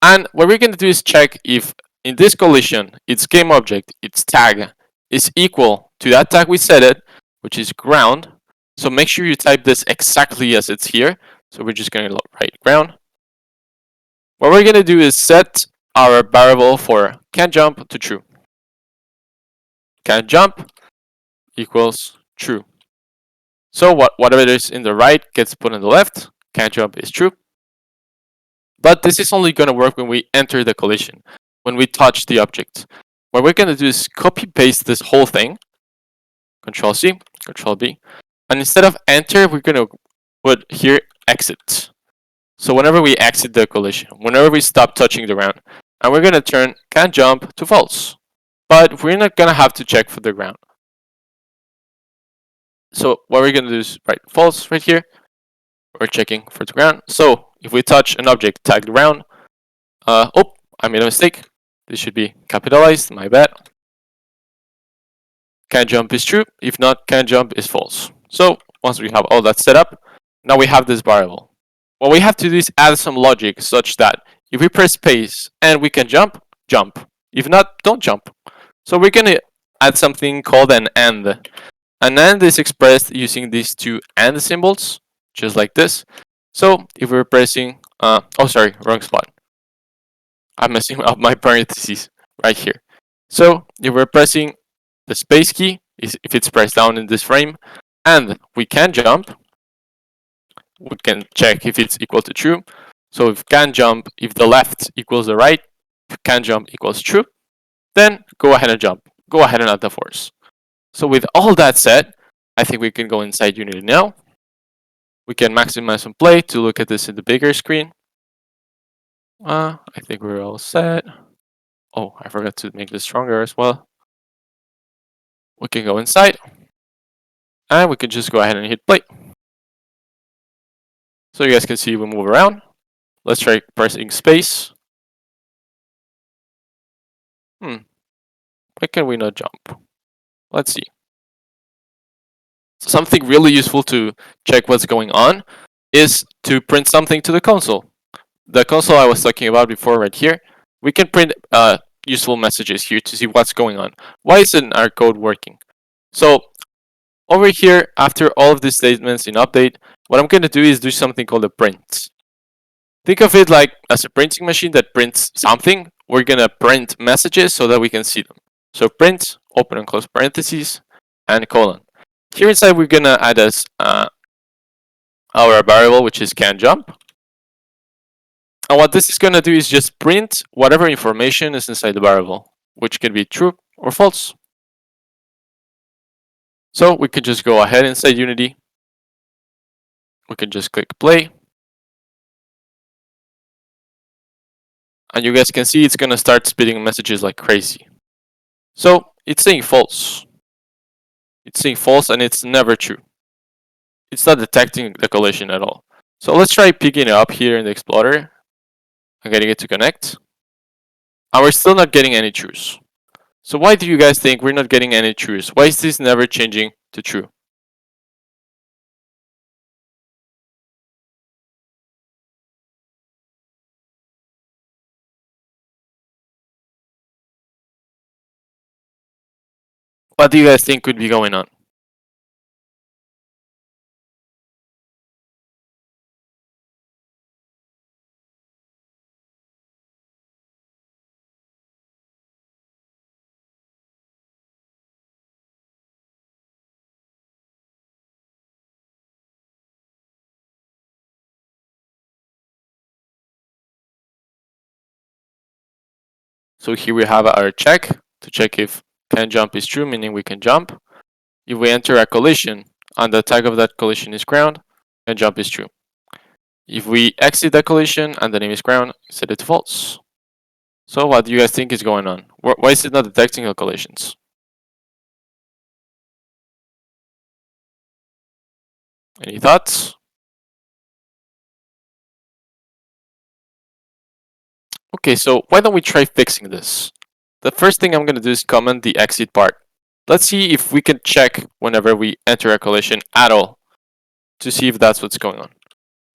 And what we're going to do is check if in this collision, its game object, its tag, is equal to that tag we set it, which is ground. So make sure you type this exactly as it's here. So we're just going to write ground. What we're going to do is set our variable for can jump to true. Can jump equals true. So whatever is in the right gets put on the left. Can jump is true. But this is only going to work when we enter the collision, when we touch the object. What we're going to do is copy paste this whole thing. Control C, Control V. And instead of enter, we're going to put here exit. So whenever we exit the collision, whenever we stop touching the ground, and we're going to turn can jump to false. But we're not going to have to check for the ground. So what we're going to do is write false right here. We're checking for the ground. So if we touch an object tagged ground, oh, I made a mistake. This should be capitalized, my bad. Can jump is true. If not, can jump is false. So once we have all that set up, now we have this variable. What we have to do is add some logic such that if we press space and we can jump, jump. If not, don't jump. So we're going to add something called an AND. An AND is expressed using these 2 AND symbols, just like this. So if we're pressing, oh sorry, wrong spot. I'm messing up my parentheses right here. So if we're pressing the space key, if it's pressed down in this frame, and we can jump, we can check if it's equal to true. So if can jump, if the left equals the right, if can jump equals true, then go ahead and jump. Go ahead and add the force. So with all that said, I think we can go inside Unity now. We can maximize and play to look at this in the bigger screen. I think we're all set. Oh, I forgot to make this stronger as well. We can go inside. And we can just go ahead and hit play. So you guys can see we move around. Let's try pressing space. Why can we not jump? Let's see. Something really useful to check what's going on is to print something to the console. The console I was talking about before right here, we can print useful messages here to see what's going on. Why isn't our code working? So over here, after all of these statements in update, what I'm going to do is do something called a print. Think of it like as a printing machine that prints something. We're going to print messages so that we can see them. So print, open and close parentheses, and colon. Here inside, we're going to add as our variable, which is can jump. And what this is going to do is just print whatever information is inside the variable, which can be true or false. So we can just go ahead inside Unity. We can just click play. And you guys can see it's going to start spitting messages like crazy. So it's saying false. It's saying false and it's never true. It's not detecting the collision at all. So let's try picking it up here in the Explorer and getting it to connect. And we're still not getting any trues. So why do you guys think we're not getting any trues? Why is this never changing to true? What do you guys think could be going on? So here we have our check to check if can jump is true, meaning we can jump. If we enter a collision and the tag of that collision is ground, can jump is true. If we exit the collision and the name is ground, set it to false. So what do you guys think is going on? Why is it not detecting the collisions? Any thoughts? Okay, so why don't we try fixing this? The first thing I'm going to do is comment the exit part. Let's see if we can check whenever we enter a collision at all to see if that's what's going on.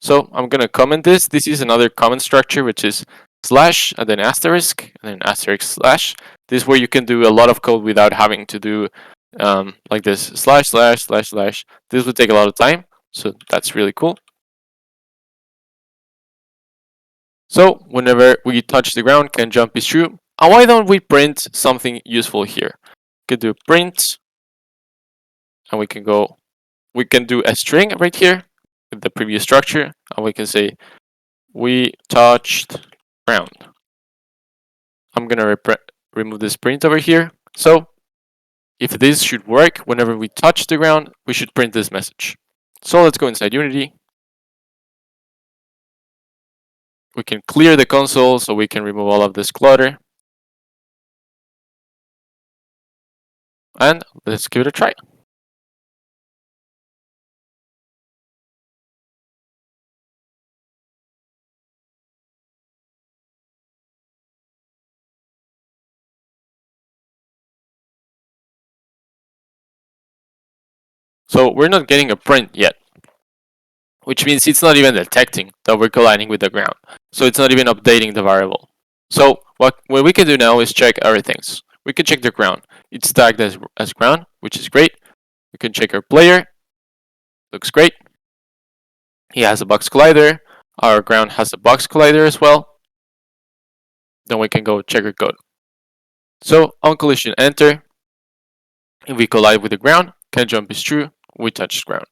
So I'm going to comment this. This is another comment structure, which is slash and then asterisk and then asterisk slash. This is where you can do a lot of code without having to do like this slash slash slash slash. This would take a lot of time, so that's really cool. So whenever we touch the ground, can jump is true. And why don't we print something useful here? We can do print, and we can do a string right here with the previous structure, and we can say we touched ground. I'm gonna remove this print over here. So if this should work, whenever we touch the ground, we should print this message. So let's go inside Unity. We can clear the console so we can remove all of this clutter. And let's give it a try. So we're not getting a print yet, which means it's not even detecting that we're colliding with the ground. So it's not even updating the variable. So what we can do now is check our things. We can check the ground. It's tagged as ground, which is great. We can check our player. Looks great. He has a box collider. Our ground has a box collider as well. Then we can go check our code. So on collision enter. If we collide with the ground, can jump is true. We touch ground.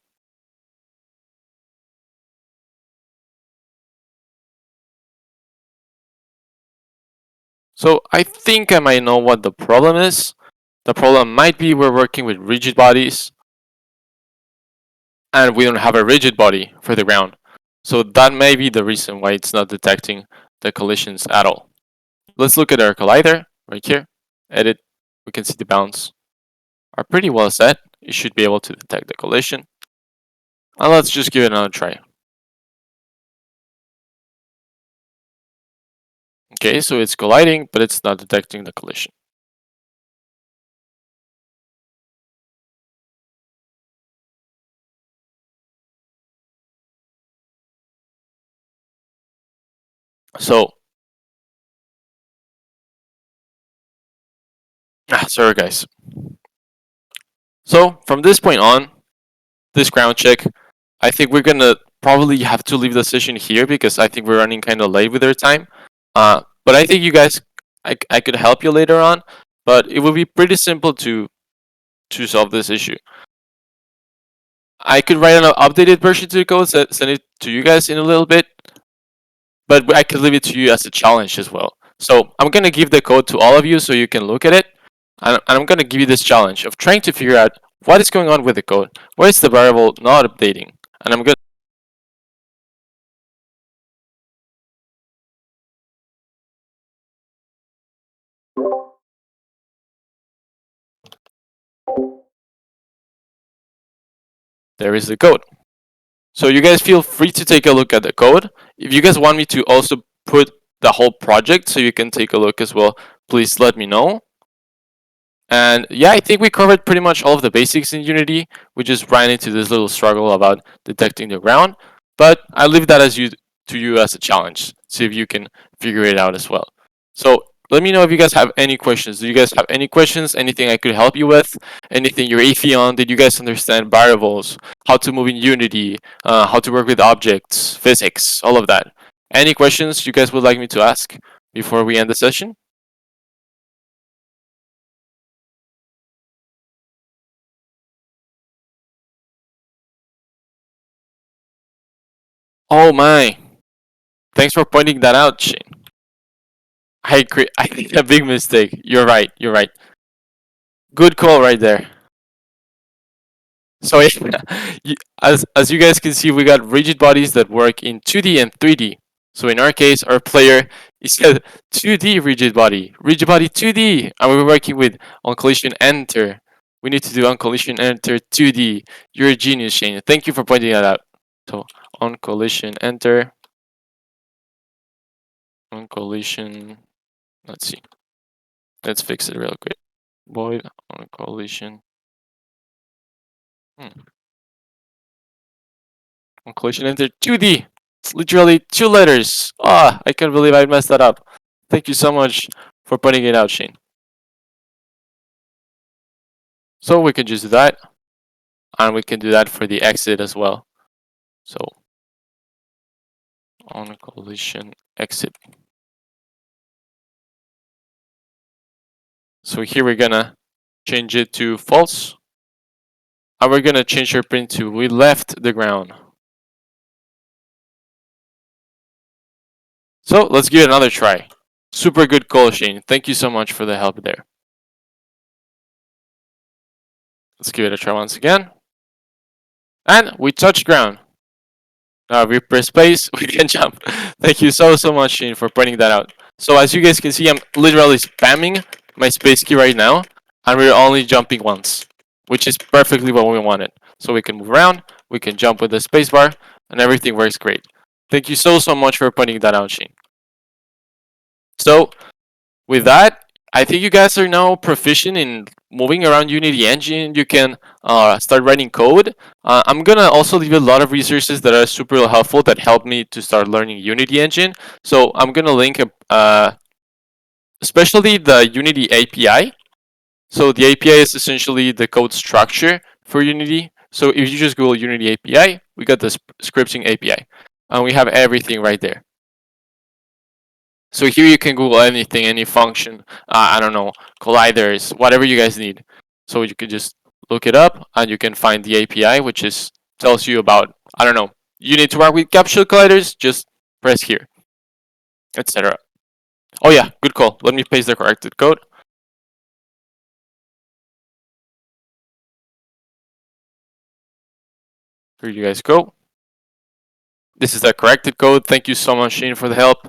So I think I might know what the problem is. The problem might be we're working with rigid bodies and we don't have a rigid body for the ground. So that may be the reason why it's not detecting the collisions at all. Let's look at our collider right here. Edit. We can see the bounds are pretty well set. It should be able to detect the collision. And let's just give it another try. Okay, so it's colliding, but it's not detecting the collision. So, sorry guys. So from this point on, this ground check, I think we're gonna probably have to leave the session here because I think we're running kind of late with our time. But I think you guys, I could help you later on, but it would be pretty simple to solve this issue. I could write an updated version to the code, send it to you guys in a little bit, but I could leave it to you as a challenge as well. So I'm gonna give the code to all of you so you can look at it, and I'm gonna give you this challenge of trying to figure out what is going on with the code. Why is the variable not updating? And I'm gonna. There is the code. So you guys feel free to take a look at the code. If you guys want me to also put the whole project so you can take a look as well, please let me know. And yeah, I think we covered pretty much all of the basics in Unity. We just ran into this little struggle about detecting the ground, but I leave that to you as a challenge. See if you can figure it out as well. So let me know if you guys have any questions. Do you guys have any questions? Anything I could help you with? Anything you're iffy on? Did you guys understand variables? How to move in Unity? How to work with objects? Physics? All of that. Any questions you guys would like me to ask before we end the session? Oh my. Thanks for pointing that out, Shane. I think a big mistake. You're right. You're right. Good call right there. So as you guys can see, we got rigid bodies that work in 2D and 3D. So in our case, our player is a 2D rigid body 2D, and we're working with on collision enter. We need to do on collision enter 2D. You're a genius, Shane. Thank you for pointing that out. So on collision enter, on collision. Let's see. Let's fix it real quick. Void on collision. On collision enter 2D. It's literally 2 letters. Ah, I can't believe I messed that up. Thank you so much for pointing it out, Shane. So we can just do that. And we can do that for the exit as well. So on collision exit. So here we're gonna change it to false. And we're gonna change our print to we left the ground. So let's give it another try. Super good call, Shane. Thank you so much for the help there. Let's give it a try once again. And we touch ground. Now we press space, we can jump. Thank you so much, Shane, for pointing that out. So as you guys can see, I'm literally spamming my space key right now, and we're only jumping once, which is perfectly what we wanted. So we can move around, we can jump with the spacebar, and everything works great. Thank you so much for pointing that out, Shane. So with that, I think you guys are now proficient in moving around Unity Engine. You can start writing code. I'm gonna also leave a lot of resources that are super helpful that help me to start learning Unity Engine. So I'm gonna link especially the Unity API. So the API is essentially the code structure for Unity. So if you just Google Unity API, we got the scripting API, and we have everything right there. So here you can Google anything, any function, I don't know, colliders, whatever you guys need. So you can just look it up and you can find the API, which is tells you about, I don't know, you need to work with capsule colliders, just press here, etc. Oh yeah, good call. Let me paste the corrected code. Here you guys go. This is the corrected code. Thank you so much, Shane, for the help.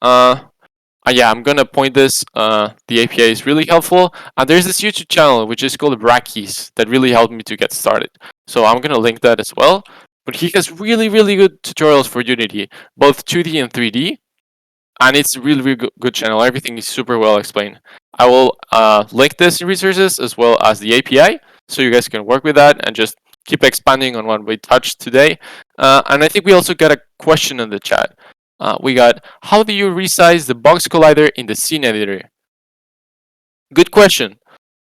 Yeah, I'm gonna point this. The API is really helpful, and there's this YouTube channel which is called Hotkeys that really helped me to get started. So I'm gonna link that as well. But he has really good tutorials for Unity, both 2D and 3D, and it's a really good channel. Everything is super well explained. I will link this in resources as well as the API, so you guys can work with that and just keep expanding on what we touched today. And I think we also got a question in the chat. We got, how do you resize the box collider in the scene editor? Good question.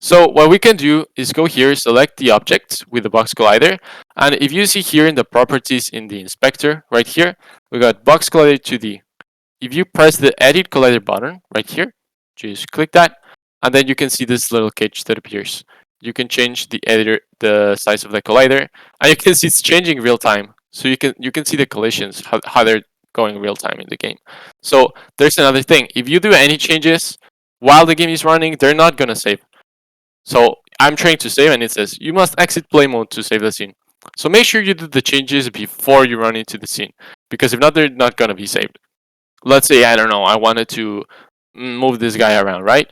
So what we can do is go here, select the object with the box collider, and if you see here in the properties in the inspector right here, we got box collider 2D. If you press the edit collider button right here, just click that, and then you can see this little cage that appears. You can change the size of the collider, and you can see it's changing real time. So you can see the collisions, how they're going real time in the game. So there's another thing. If you do any changes while the game is running, they're not gonna save. So I'm trying to save, and it says you must exit play mode to save the scene. So make sure you do the changes before you run into the scene, because if not, they're not gonna be saved. Let's say, I don't know, I wanted to move this guy around, right?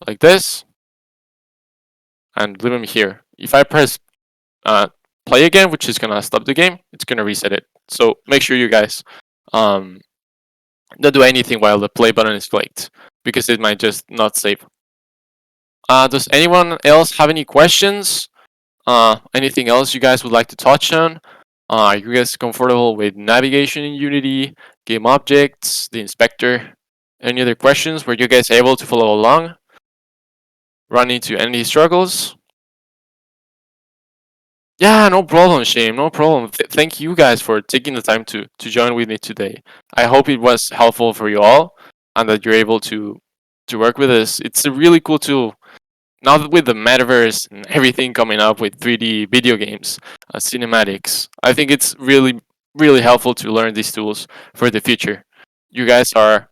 Like this, and leave him here. If I press play again, which is gonna stop the game, it's gonna reset it. So make sure you guys don't do anything while the play button is clicked, because it might just not save. Does anyone else have any questions? Anything else you guys would like to touch on? Are you guys comfortable with navigation in Unity, game objects, the inspector? Any other questions? Were you guys able to follow along? Run into any struggles? Yeah, no problem, Shane. No problem. Thank you guys for taking the time to join with me today. I hope it was helpful for you all, and that you're able to work with us. It's a really cool tool. Now that with the metaverse and everything coming up with 3D video games, cinematics, I think it's really helpful to learn these tools for the future. You guys are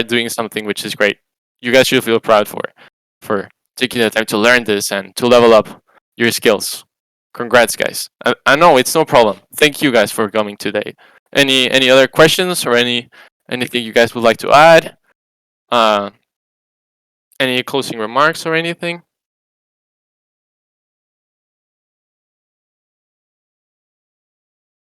doing something which is great. You guys should feel proud for taking the time to learn this and to level up your skills. Congrats, guys. I know it's no problem. Thank you guys for coming today. Any other questions or anything you guys would like to add? Any closing remarks or anything?